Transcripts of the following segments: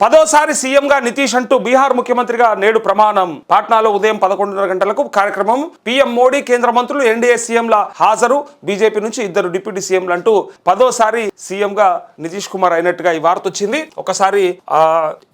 పదోసారి సీఎంగా నితీష్ అంటూ బీహార్ ముఖ్యమంత్రిగా నేడు ప్రమాణం. పాట్నాలో ఉదయం 11:30 గంటలకు కార్యక్రమం. పీఎం మోడీ, కేంద్ర మంత్రులు, ఎన్డీఏ సీఎంల హాజరు. బీజేపీ నుంచి 2 డిప్యూటీ సీఎంలు అంటూ పదోసారి సీఎంగా నితీష్ కుమార్ అయినట్టుగా ఈ వార్త వచ్చింది. ఒకసారి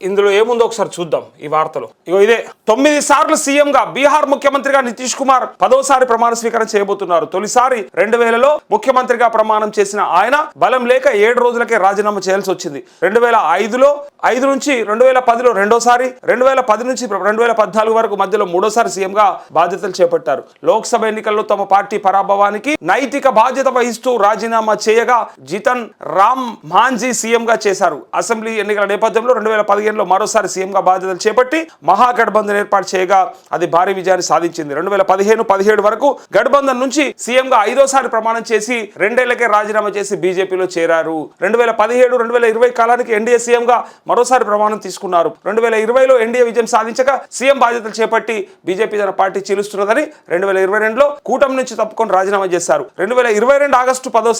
ఇందులో ఏముందో ఒకసారి చూద్దాం. ఈ వార్తలో ఇదే 9 సార్లు సీఎంగా బీహార్ ముఖ్యమంత్రిగా నితీష్ కుమార్ పదోసారి ప్రమాణ స్వీకారం చేయబోతున్నారు. తొలిసారి 2000లో ముఖ్యమంత్రిగా ప్రమాణం చేసిన ఆయన బలం లేక 7 రోజులకే రాజీనామా చేయాల్సి వచ్చింది. 2005లో 5 నుంచి 2010లో రెండోసారి, 2010 నుంచి 2014 వరకు మధ్యలో మూడోసారి సీఎంగా బాధ్యతలు చేపట్టారు. లోక్సభ ఎన్నికల్లో తమ పార్టీ పరాభవానికి నైతిక బాధ్యత వహిస్తూ రాజీనామా చేయగా జితన్ రామ్ మాంఝీ సీఎంగా చేశారు. అసెంబ్లీ ఎన్నికల నేపథ్యంలో 2015లో మరోసారి సీఎంగా బాధ్యతలు చేపట్టి మహాగఠబంధన్ ఏర్పాటు చేయగా అది భారీ విజయాన్ని సాధించింది. 2015-17 వరకు గఠబంధన్ నుంచి సీఎంగా 5వ ప్రమాణం చేసి 2 ఏళ్లకే రాజీనామా చేసి బీజేపీలో చేరారు. 2017-2020 కాలానికి ఎన్డీఏ సీఎంగా మరోసారి ప్రమాణం తీసుకున్నారు. 2020లో ఎన్డీఏ విజయం సాధించగా సీఎం బాధ్యతలు చేపట్టి బీజేపీ తన పార్టీ చీలుస్తున్నదని 2022లో కూటమి నుంచి తప్పుకొని రాజీనామా చేశారు. 2022 ఆగస్టు 10వ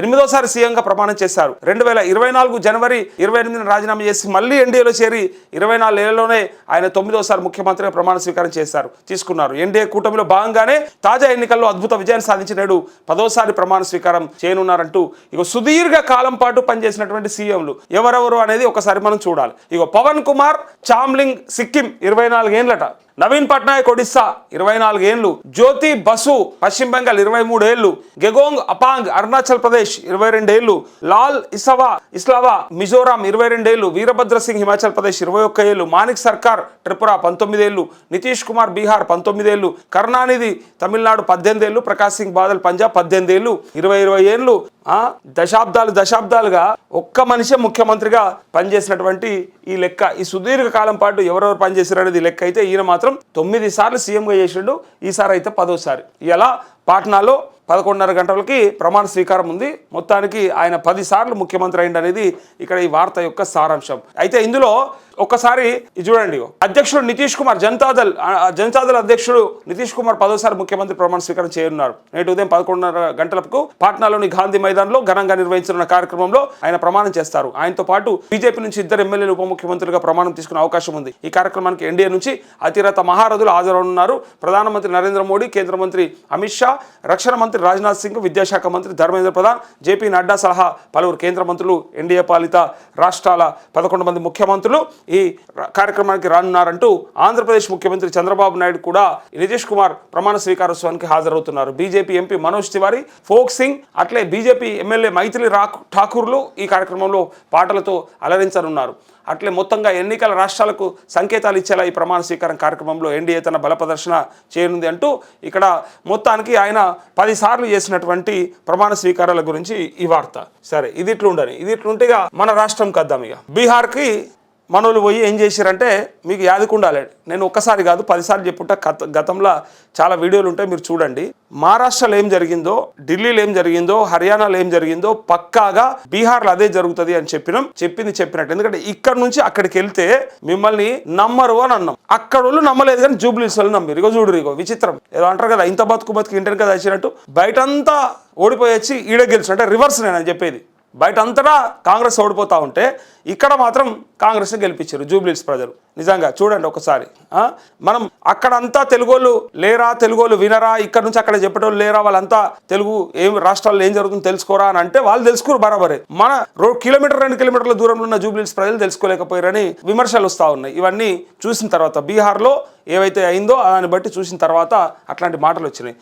8వ సీఎంగా ప్రమాణం చేశారు. 2024 జనవరి 28న రాజీనామా చేసి మళ్ళీ ఎన్డీఏలో చేరి 24 ఏళ్లలోనే ఆయన 9వ ముఖ్యమంత్రిగా ప్రమాణ స్వీకారం తీసుకున్నారు. ఎన్డీఏ కూటమిలో భాగంగానే తాజా ఎన్నికల్లో అద్భుత విజయాన్ని సాధించి నేడు 10వ ప్రమాణ స్వీకారం చేయనున్నారంటూ సుదీర్ఘ కాలం పాటు పనిచేసినటువంటి సీఎంలు ఎవరెవరు అనేది ఒకసారి మనం చూడాలి. పవన్ కుమార్ చామ్లింగ్ సిక్కిం 24 ఏళ్లట. నవీన్ పట్నాయక్ ఒడిస్సా 24 ఏళ్లు. జ్యోతి బసు పశ్చిమ బెంగాల్ 23 ఏళ్లు. గెగోంగ్ అపాంగ్ అరుణాచల్ ప్రదేశ్ 22 ఏళ్లు. లాల్ ఇస్లావా మిజోరాం 22 ఏళ్లు. వీరభద్ర సింగ్ హిమాచల్ ప్రదేశ్ 21 ఏళ్లు. మానిక్ సర్కార్ త్రిపుర 19 ఏళ్లు. నితీష్ కుమార్ బీహార్ 19 ఏళ్లు. కరుణానిధి తమిళనాడు 18 ఏళ్లు. ప్రకాష్ సింగ్ బాదల్ పంజాబ్ 18 ఏళ్లు. 20 ఏళ్లు. దశాబ్దాలుగా ఒక్క మనిషి ముఖ్యమంత్రిగా పనిచేసినటువంటి ఈ లెక్క. ఈ సుదీర్ఘ కాలం పాటు ఎవరెవరు పనిచేశారు అనేది లెక్క అయితే ఈయన మాత్రం 9 సార్లు సీఎంగా చేసిండు. ఈసారి అయితే 10వ. ఇలా పాట్నాలో 11:30 గంటలకి ప్రమాణ స్వీకారం ఉంది. మొత్తానికి ఆయన 10 సార్లు ముఖ్యమంత్రి అయింది అనేది ఇక్కడ ఈ వార్త యొక్క సారాంశం. అయితే ఇందులో ఒక్కసారి చూడండి, అధ్యక్షుడు నితీష్ కుమార్ జనతాదళ్ అధ్యక్షుడు నితీష్ కుమార్ 10వ ముఖ్యమంత్రి ప్రమాణ స్వీకారం చేయనున్నారు. నేటి ఉదయం 11:30 గంటలకు పాట్నాలోని గాంధీ మైదాన్లో ఘనంగా నిర్వహించిన కార్యక్రమంలో ఆయన ప్రమాణం చేస్తారు. ఆయనతో పాటు బీజేపీ నుంచి 2 ఎమ్మెల్యేలు ఉప ముఖ్యమంత్రిగా ప్రమాణం తీసుకునే అవకాశం ఉంది. ఈ కార్యక్రమానికి ఎన్డీఏ నుంచి అతిరథ మహారథులు హాజరవుతున్నారు. ప్రధానమంత్రి నరేంద్ర మోడీ, కేంద్ర మంత్రి అమిత్ షా, రక్షణ మంత్రి రాజ్నాథ్ సింగ్, విద్యాశాఖ మంత్రి ధర్మేంద్ర ప్రధాన్, జేపీ నడ్డా సహా పలువురు కేంద్ర మంత్రులు, ఎన్డీఏ పాలిత రాష్ట్రాల 11 మంది ముఖ్యమంత్రులు ఈ కార్యక్రమానికి రానున్నారంటూ ఆంధ్రప్రదేశ్ ముఖ్యమంత్రి చంద్రబాబు నాయుడు కూడా నితీష్ కుమార్ ప్రమాణ స్వీకారోత్సవానికి హాజరవుతున్నారు. BJP MP Manoj Tiwari, folk singer, అట్లే బీజేపీ ఎమ్మెల్యే మైథిలి ఠాకూర్లు ఈ కార్యక్రమంలో పాటలతో అలరించనున్నారు. అట్లే మొత్తంగా ఎన్నికల రాష్ట్రాలకు సంకేతాలు ఇచ్చేలా ఈ ప్రమాణ స్వీకారం కార్యక్రమంలో ఎన్డీఏ తన బల ప్రదర్శన చేయనుంది అంటూ ఇక్కడ మొత్తానికి ఆయన 10 సార్లు చేసినటువంటి ప్రమాణ స్వీకారాల గురించి ఈ వార్త. సరే, ఇది ఇట్లుంటే మన రాష్ట్రం కద్దాం. బీహార్కి మనోళ్ళు పోయి ఏం చేశారంటే మీకు యాదకుండాలి. నేను ఒక్కసారి కాదు 10 సార్లు చెప్పుంటా. గతంలో చాలా వీడియోలు ఉంటాయి, మీరు చూడండి. మహారాష్ట్రలో ఏం జరిగిందో, ఢిల్లీలో ఏం జరిగిందో, హర్యానాలో ఏం జరిగిందో పక్కాగా బీహార్లో అదే జరుగుతుంది అని చెప్పింది చెప్పినట్టు. ఎందుకంటే ఇక్కడ నుంచి అక్కడికి వెళ్తే మిమ్మల్ని నమ్మరు అని అన్నాం. అక్కడ వాళ్ళు నమ్మలేదు కానీ జూబ్లీస్ వాళ్ళు నమ్మిరు. చూడు విచిత్రం. ఏదో అంటారు కదా, ఇంత బతుకు ఇంటర్ కదా వచ్చినట్టు బయటంతా ఓడిపోయి వచ్చి ఈడ గెలిచి అంటే రివర్స్ నేను చెప్పేది. బయట అంతటా కాంగ్రెస్ ఓడిపోతూ ఉంటే ఇక్కడ మాత్రం కాంగ్రెస్ని గెలిపించారు జూబ్లీస్ ప్రజలు. నిజంగా చూడండి ఒకసారి. మనం అక్కడంతా తెలుగోళ్ళు లేరా, తెలుగోళ్ళు వినరా, ఇక్కడ నుంచి అక్కడ చెప్పేటోళ్ళు లేరా, వాళ్ళంతా తెలుగు రాష్ట్రాల్లో ఏం జరుగుతుందో తెలుసుకోరా అని అంటే వాళ్ళు తెలుసుకోరు బరాబరే. మన 2 కిలోమీటర్ల దూరంలో ఉన్న జూబ్లీస్ ప్రజలు తెలుసుకోలేకపోయారని విమర్శలు వస్తూ ఉన్నాయి. ఇవన్నీ చూసిన తర్వాత బీహార్లో ఏవైతే అయిందో దాన్ని బట్టి చూసిన తర్వాత అట్లాంటి మాటలు వచ్చినాయి.